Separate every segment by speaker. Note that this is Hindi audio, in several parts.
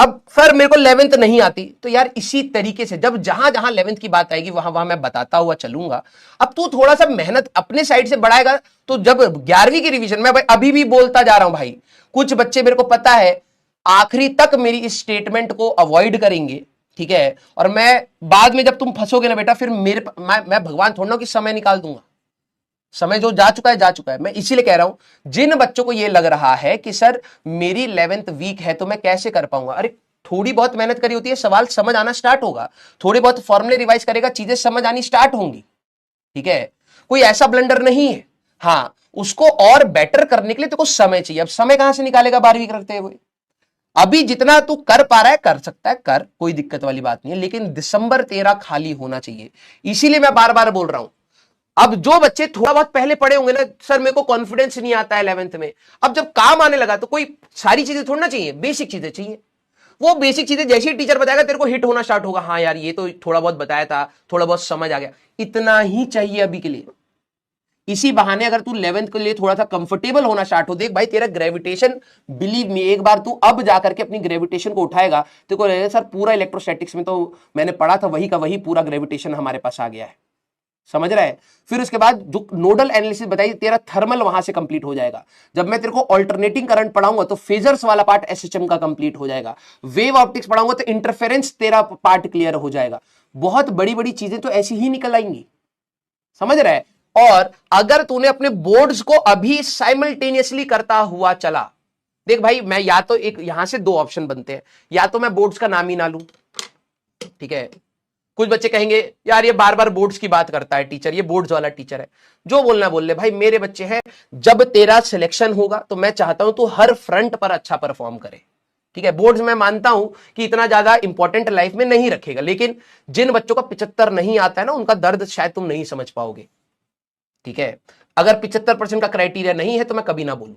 Speaker 1: अब सर मेरे को 11th नहीं आती, तो यार इसी तरीके से जब जहां जहां 11th की बात आएगी वहां वहां मैं बताता हुआ चलूंगा। अब तू थोड़ा सा मेहनत अपने साइड से बढ़ाएगा तो जब 11वीं की रिवीजन में, भाई अभी भी बोलता जा रहा हूं भाई, कुछ बच्चे मेरे को पता है आखिरी तक मेरी इस स्टेटमेंट को अवॉइड करेंगे, ठीक है, और मैं बाद में जब तुम फंसोगे ना बेटा, फिर मैं भगवान थोड़ा ना कि समय निकाल दूंगा। समय जो जा चुका है जा चुका है। मैं इसीलिए कह रहा हूं जिन बच्चों को यह लग रहा है कि सर मेरी 11th वीक है तो मैं कैसे कर पाऊंगा, अरे थोड़ी बहुत मेहनत करी होती है, सवाल समझ आना स्टार्ट होगा, थोड़ी बहुत फॉर्मूले रिवाइज करेगा, चीजें समझ आनी स्टार्ट होंगी, ठीक है। कोई ऐसा ब्लंडर नहीं है। हाँ, उसको और बेटर करने के लिए तो कुछ समय चाहिए। अब समय कहां से निकालेगा 12वीं करते हुए? अभी जितना तू कर पा रहा है कर सकता है, कर, कोई दिक्कत वाली बात नहीं है, लेकिन दिसंबर तेरा खाली होना चाहिए। इसीलिए मैं बार बार बोल रहा हूं। अब जो बच्चे थोड़ा बहुत पहले पढ़े होंगे ना, सर मेरे को कॉन्फिडेंस नहीं आता है 11th में, अब जब काम आने लगा तो कोई सारी चीजें थोड़ी ना चाहिए, बेसिक चीजें चाहिए। वो बेसिक चीजें जैसे ही टीचर बताएगा तेरे को हिट होना स्टार्ट होगा, हाँ यार ये तो थोड़ा बहुत बताया था, थोड़ा बहुत समझ आ गया, इतना ही चाहिए अभी के लिए। इसी बहाने अगर तू 11th के लिए थोड़ा सा कंफर्टेबल होना स्टार्ट हो, देख भाई तेरा ग्रेविटेशन, बिलीव मी, एक बार तू अब जाकर के अपनी ग्रेविटेशन को उठाएगा तेरे को लगेगा सर पूरा इलेक्ट्रोस्टैटिक्स में तो मैंने पढ़ा था वही का वही पूरा ग्रेविटेशन हमारे पास आ गया है, समझ रहा है। फिर उसके बाद जो नोडल एनालिसिस बताइए तेरा थर्मल वहां से कंप्लीट हो जाएगा। जब मैं तेरे को अल्टरनेटिंग करंट पढ़ाऊंगा तो फेजर्स वाला पार्ट एसएचएम का कंप्लीट हो जाएगा। वेव ऑप्टिक्स पढ़ाऊंगा तो इंटरफेरेंस तेरा पार्ट क्लियर हो जाएगा। बहुत बड़ी बड़ी चीजें तो ऐसी ही निकल आएंगी, समझ रहा है। और अगर तूने अपने बोर्ड्स को अभी साइमल्टेनियसली करता हुआ चला, देख भाई मैं या तो एक यहां से दो ऑप्शन बनते हैं, या तो मैं बोर्ड्स का नाम ही ना लूं, ठीक है। कुछ बच्चे कहेंगे यार ये बार बार बोर्ड्स की बात करता है टीचर, ये बोर्ड्स वाला टीचर है, जो बोलना बोल ले भाई, मेरे बच्चे हैं। जब तेरा सिलेक्शन होगा तो मैं चाहता हूं तू हर फ्रंट पर अच्छा परफॉर्म करे, ठीक है। बोर्ड्स मैं मानता हूं कि इतना ज्यादा इंपॉर्टेंट लाइफ में नहीं रखेगा, लेकिन जिन बच्चों का 75 नहीं आता है ना, उनका दर्द शायद तुम नहीं समझ पाओगे, ठीक है। अगर 75% का क्राइटेरिया नहीं है तो मैं कभी ना बोलूं,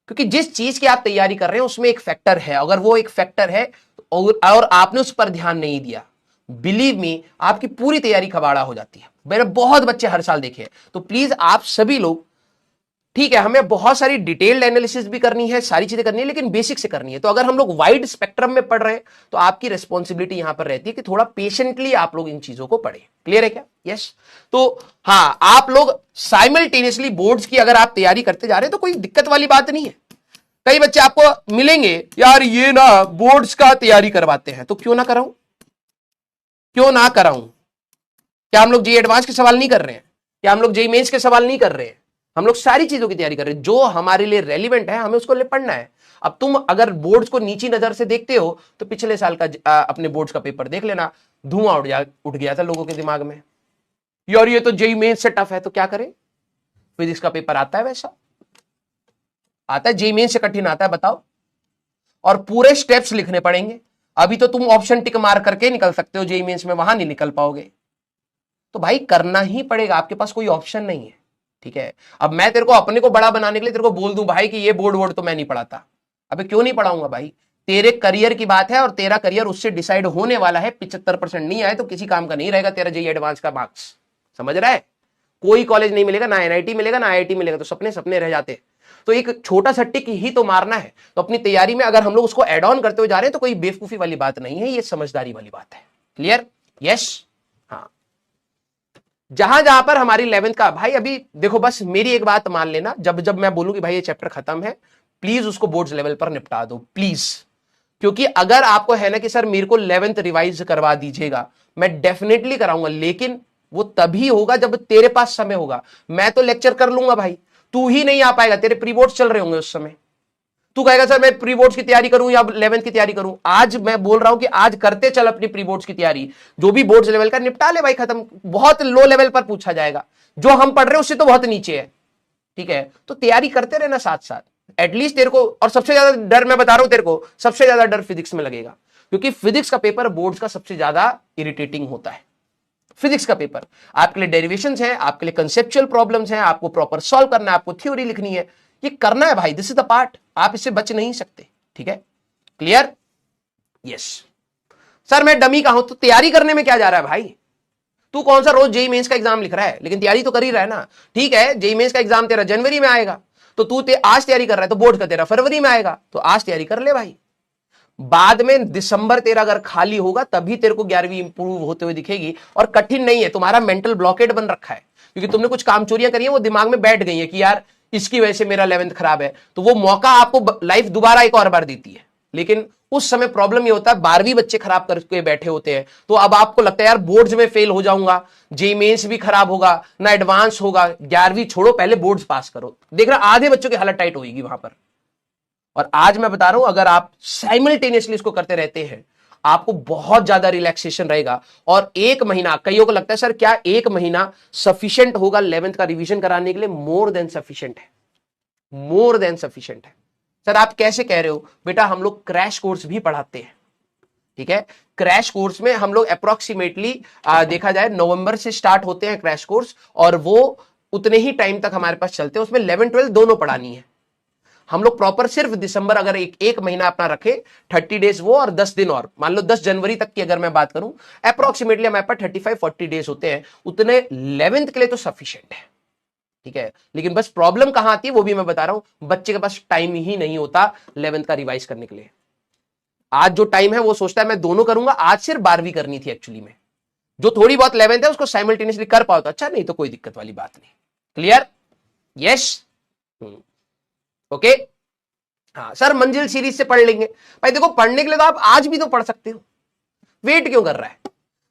Speaker 1: क्योंकि जिस चीज की आप तैयारी कर रहे हैं उसमें एक फैक्टर है, अगर वो एक फैक्टर है और आपने उस पर ध्यान नहीं दिया, बिलीव मी आपकी पूरी तैयारी कबाड़ा हो जाती है। मेरे बहुत बच्चे हर साल देखे हैं। तो प्लीज आप सभी लोग, ठीक है, हमें बहुत सारी डिटेल्ड एनालिसिस भी करनी है, सारी चीजें करनी है, लेकिन बेसिक से करनी है। तो अगर हम लोग वाइड स्पेक्ट्रम में पढ़ रहे हैं तो आपकी रिस्पॉन्सिबिलिटी यहां पर रहती है कि थोड़ा पेशेंटली आप लोग इन चीजों को पढ़ें। क्लियर है क्या? यस। तो हाँ, आप लोग साइमल्टेनियसली बोर्ड्स की अगर आप तैयारी करते जा रहे हैं तो कोई दिक्कत वाली बात नहीं है। कई बच्चे आपको मिलेंगे यार ये ना बोर्ड्स का तैयारी करवाते हैं, तो क्यों ना कराऊं, क्यों ना कराऊं? क्या हम लोग जे एडवांस के सवाल नहीं कर रहे हैं? क्या हम लोग जे मेंस के सवाल नहीं कर रहे हैं? हम लोग सारी चीजों की तैयारी कर रहे हैं, जो हमारे लिए रेलिवेंट है हमें उसको ले पढ़ना है। अब तुम अगर बोर्ड्स को नीची नजर से देखते हो तो पिछले साल का अपने बोर्ड्स का पेपर देख लेना, धुआं उठ गया था लोगों के दिमाग में, यार ये तो जेई मेंस से टफ है, तो क्या करें? फिजिक्स का पेपर आता है वैसा, आता है जेई मेंस से कठिन आता है, बताओ। और पूरे स्टेप्स लिखने पड़ेंगे। अभी तो तुम ऑप्शन टिक मार करके निकल सकते हो जेई मेंस में, वहां नहीं निकल पाओगे। तो भाई करना ही पड़ेगा, आपके पास कोई ऑप्शन नहीं है, ठीक है। अब मैं तेरे को अपने को बड़ा बनाने के लिए तेरे को बोल दूं भाई कि ये बोर्ड तो मैं नहीं पढ़ाता, अबे क्यों नहीं पढ़ाऊंगा भाई? तेरे करियर की बात है और तेरा करियर उससे डिसाइड होने वाला है। 75% नहीं आए तो किसी काम का नहीं रहेगा तेरा जेई एडवांस का मार्क्स, समझ रहा है। कोई कॉलेज नहीं मिलेगा, ना एनआईटी मिलेगा, ना आईआईटी मिलेगा, तो सपने सपने रह जाते। तो एक छोटा सा टिक ही तो मारना है। तो अपनी तैयारी में अगर हम लोग उसको एड ऑन करते हुए जा रहे हैं तो कोई बेवकूफी वाली बात नहीं है, ये समझदारी वाली बात है। क्लियर? यस। हाँ, जहां जहां पर हमारी 11th का, भाई अभी देखो बस मेरी एक बात मान लेना, जब जब मैं बोलूं कि भाई ये चैप्टर खत्म है, प्लीज उसको बोर्ड्स लेवल पर निपटा दो प्लीज। क्योंकि अगर आपको है ना कि सर मेरे को 11th रिवाइज करवा दीजिएगा, मैं डेफिनेटली कराऊंगा, लेकिन वो तभी होगा जब तेरे पास समय होगा। मैं तो लेक्चर कर लूंगा भाई, तू ही नहीं आ पाएगा, तेरे प्री बोर्ड्स चल रहे होंगे उस समय। तू कहेगा सर मैं प्री बोर्ड्स की तैयारी करूं या 11th की तैयारी करूं। आज मैं बोल रहा हूं कि आज करते चल अपनी प्री बोर्ड्स की तैयारी, जो भी बोर्ड्स लेवल का निपटा ले भाई, खत्म। बहुत लो लेवल पर पूछा जाएगा, जो हम पढ़ रहे हैं उससे तो बहुत नीचे है, ठीक है। तो तैयारी करते रहना साथ साथ एटलीस्ट तेरे को। और सबसे ज्यादा डर मैं बता रहा हूं तेरे को, सबसे ज्यादा डर फिजिक्स में लगेगा, क्योंकि फिजिक्स का पेपर बोर्ड्स का सबसे ज्यादा इरिटेटिंग होता है। फिजिक्स का पेपर आपके लिए डेरिवेशंस हैं, आपके लिए कंसेप्चुअल प्रॉब्लम्स हैं, आपको प्रॉपर सॉल्व करना है, आपको थ्योरी लिखनी है, ये करना है भाई, दिस इज द पार्ट, आप इससे बच नहीं सकते, ठीक है। क्लियर? यस। सर मैं डमी का हूं, तो तैयारी करने में क्या जा रहा है भाई? तू कौन सा रोज जेई मेंस का एग्जाम लिख रहा है, लेकिन तैयारी तो कर ही रहा है ना। ठीक है, जेई मेंस का एग्जाम तेरा जनवरी में आएगा, तो तू आज तैयारी कर रहा है, तो बोर्ड का तेरा फरवरी में आएगा, तो आज तैयारी कर ले भाई। बाद में दिसंबर तेरा अगर खाली होगा तभी तेरे को 11वीं इंप्रूव होते हुए दिखेगी। और कठिन नहीं है, तुम्हारा मेंटल ब्लॉकेड बन रखा है क्योंकि तुमने कुछ कामचोरियां करी है, वो दिमाग में बैठ गई है कि यार इसकी वजह से मेरा 11th खराब है। तो वो मौका आपको लाइफ दोबारा एक और बार देती है, लेकिन उस समय प्रॉब्लम ये होता है 12वीं बच्चे खराब करके बैठे होते हैं, तो अब आपको लगता है यार बोर्ड्स में फेल हो जाऊंगा, जेईई मेंस भी खराब होगा ना, एडवांस होगा। 11वीं छोड़ो, पहले बोर्ड्स पास करो। देख रहा आधे बच्चों की हालत टाइट होगी वहां पर। और आज मैं बता रहा हूं, अगर आप साइमल्टेनियसली इसको करते रहते हैं, आपको बहुत ज्यादा रिलैक्सेशन रहेगा। और एक महीना, कईयों को लगता है सर क्या एक महीना सफिशिएंट होगा 11th का रिवीजन कराने के लिए? मोर देन सफिशिएंट है, मोर देन सफिशिएंट है। सर आप कैसे कह रहे हो? बेटा हम लोग क्रैश कोर्स भी पढ़ाते हैं, ठीक है। क्रैश कोर्स में हम लोग अप्रोक्सीमेटली देखा जाए नवंबर से स्टार्ट होते हैं क्रैश कोर्स, और वो उतने ही टाइम तक हमारे पास चलते हैं। उसमें 11 12 दोनों पढ़ानी है। हम लोग प्रॉपर सिर्फ दिसंबर अगर एक महीना अपना रखे, 30 डेज वो और 10 दिन और, मान लो 10 जनवरी तक की अगर मैं बात करूं, अप्रोक्सीमेटली हमारे पास 35-40 डेज होते हैं, उतने 11th के लिए तो सफिशिएंट है, ठीक है। लेकिन बस प्रॉब्लम कहां आती है वो भी मैं बता रहा हूं, बच्चे के पास टाइम ही नहीं होता 11th का रिवाइज करने के लिए। आज जो टाइम है वो सोचता है मैं दोनों करूंगा, आज सिर्फ 12वीं करनी थी एक्चुअली में। जो थोड़ी बहुत 11th है उसको साइमल्टेनियसली कर पाओ तो अच्छा, नहीं तो कोई दिक्कत वाली बात नहीं। क्लियर? Yes, okay. हाँ सर मंजिल सीरीज से पढ़ लेंगे। भाई देखो पढ़ने के लिए तो आप आज भी तो पढ़ सकते हो, वेट क्यों कर रहा है?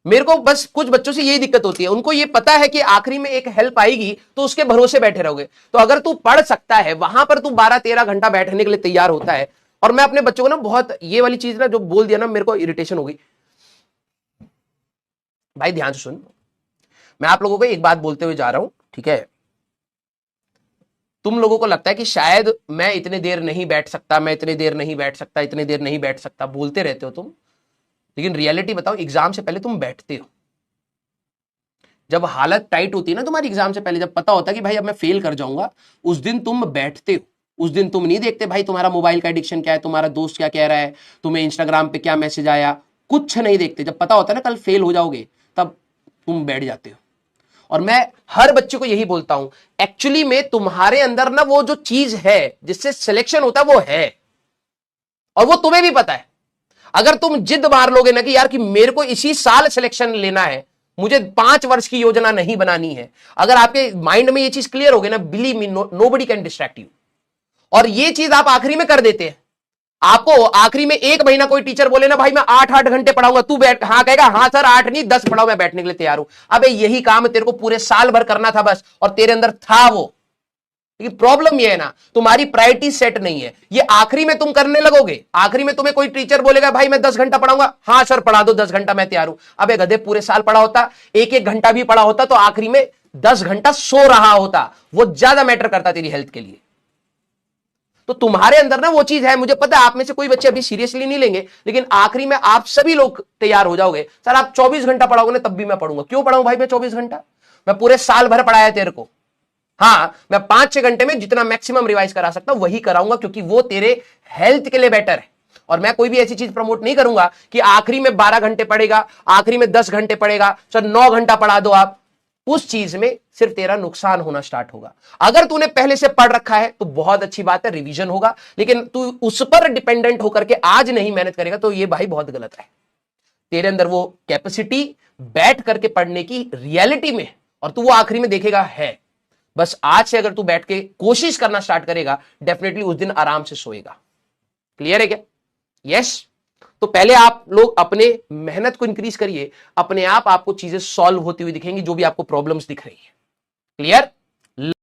Speaker 1: मेरे को बस कुछ बच्चों से यही दिक्कत होती है, उनको ये पता है कि आखिरी में एक हेल्प आएगी तो उसके भरोसे बैठे रहोगे। तो अगर तू पढ़ सकता है, वहां पर तू 12-13 घंटा बैठने के लिए तैयार होता है। और मैं अपने बच्चों को ना बहुत ये वाली चीज ना जो बोल दिया ना, मेरे को इरिटेशन हो गई। भाई ध्यान से सुन, मैं आप लोगों को एक बात बोलते हुए जा रहा हूं, ठीक है। तुम लोगों को लगता है कि शायद मैं इतने देर नहीं बैठ सकता, मैं इतने देर नहीं बैठ सकता, इतने देर नहीं बैठ सकता, बोलते रहते हो तुम। लेकिन रियलिटी बताओ, एग्जाम से पहले तुम बैठते हो। जब हालत टाइट होती है ना तुम्हारी एग्जाम से पहले, जब पता होता है कि भाई अब मैं फेल कर जाऊंगा, उस दिन तुम बैठते हो। उस दिन तुम नहीं देखते भाई तुम्हारा मोबाइल का एडिक्शन क्या है, तुम्हारा दोस्त क्या कह रहा है, तुम्हें इंस्टाग्राम पे क्या मैसेज आया, कुछ नहीं देखते। जब पता होता है ना कल फेल हो जाओगे, तब तुम बैठ जाते हो। और मैं हर बच्चे को यही बोलता हूं, एक्चुअली में तुम्हारे अंदर ना वो जो चीज है जिससे सिलेक्शन होता है वो है, और वो तुम्हें भी पता है। अगर तुम जिद मार लोगे ना कि यार कि मेरे को इसी साल सिलेक्शन लेना है, मुझे 5 वर्ष की योजना नहीं बनानी है, अगर आपके माइंड में ये चीज क्लियर हो गई ना, believe me nobody can distract you. और ये चीज आप आखिरी में कर देते हैं। आपको आखिरी में एक महीना कोई टीचर बोले ना भाई मैं 8-8 घंटे पढ़ाऊंगा, तू बैठ, हाँ कहेगा हाँ सर 8 नहीं 10 पढ़ाओ, मैं बैठने के लिए तैयार हूं। अबे यही काम तेरे को पूरे साल भर करना था बस, और तेरे अंदर था वो। लेकिन प्रॉब्लम ये है ना, तुम्हारी प्रायोरिटी सेट नहीं है। ये आखिरी में तुम करने लगोगे, आखिरी में तुम्हें कोई टीचर बोलेगा भाई मैं 10 घंटा पढ़ाऊंगा, हाँ सर पढ़ा दो 10 घंटा मैं तैयार हूं। अबे गधे पूरे साल पढ़ा होता, एक घंटा भी पढ़ा होता तो आखिरी में 10 घंटा सो रहा होता, वो ज्यादा मैटर करता तेरी हेल्थ के लिए। तो तुम्हारे अंदर ना वो चीज है, मुझे पता है आप में से कोई बच्चे अभी सीरियसली नहीं लेंगे, लेकिन आखिरी में आप सभी लोग तैयार हो जाओगे। सर आप 24 घंटा पढ़ाओगे ना, तब भी मैं पढ़ूंगा। क्यों पढ़ाऊं भाई मैं 24 घंटा? मैं पूरे साल भर पढ़ाया तेरे को। हाँ मैं 5-6 घंटे में जितना मैक्सिमम रिवाइज करा सकता हूं वही कराऊंगा, क्योंकि वो तेरे हेल्थ के लिए बेटर है। और मैं कोई भी ऐसी चीज प्रमोट नहीं करूंगा कि आखिरी में 12 घंटे पढ़ेगा, आखिरी में 10 घंटे पढ़ेगा, सर 9 घंटा पढ़ा दो आप। उस चीज में सिर्फ तेरा नुकसान होना स्टार्ट होगा। अगर तूने पहले से पढ़ रखा है तो बहुत अच्छी बात है, रिवीजन होगा। लेकिन तू उस पर डिपेंडेंट होकर के आज नहीं मेहनत करेगा तो ये भाई बहुत गलत है। तेरे अंदर वो कैपेसिटी बैठ करके पढ़ने की रियलिटी में, और तू वो आखिरी में देखेगा है। बस आज से अगर तू बैठ के कोशिश करना स्टार्ट करेगा, डेफिनेटली उस दिन आराम से सोएगा। क्लियर है क्या? यस। तो पहले आप लोग अपने मेहनत को इंक्रीज करिए, अपने आप आपको चीजें सॉल्व होती हुई दिखेंगी, जो भी आपको प्रॉब्लम्स दिख रही है। क्लियर?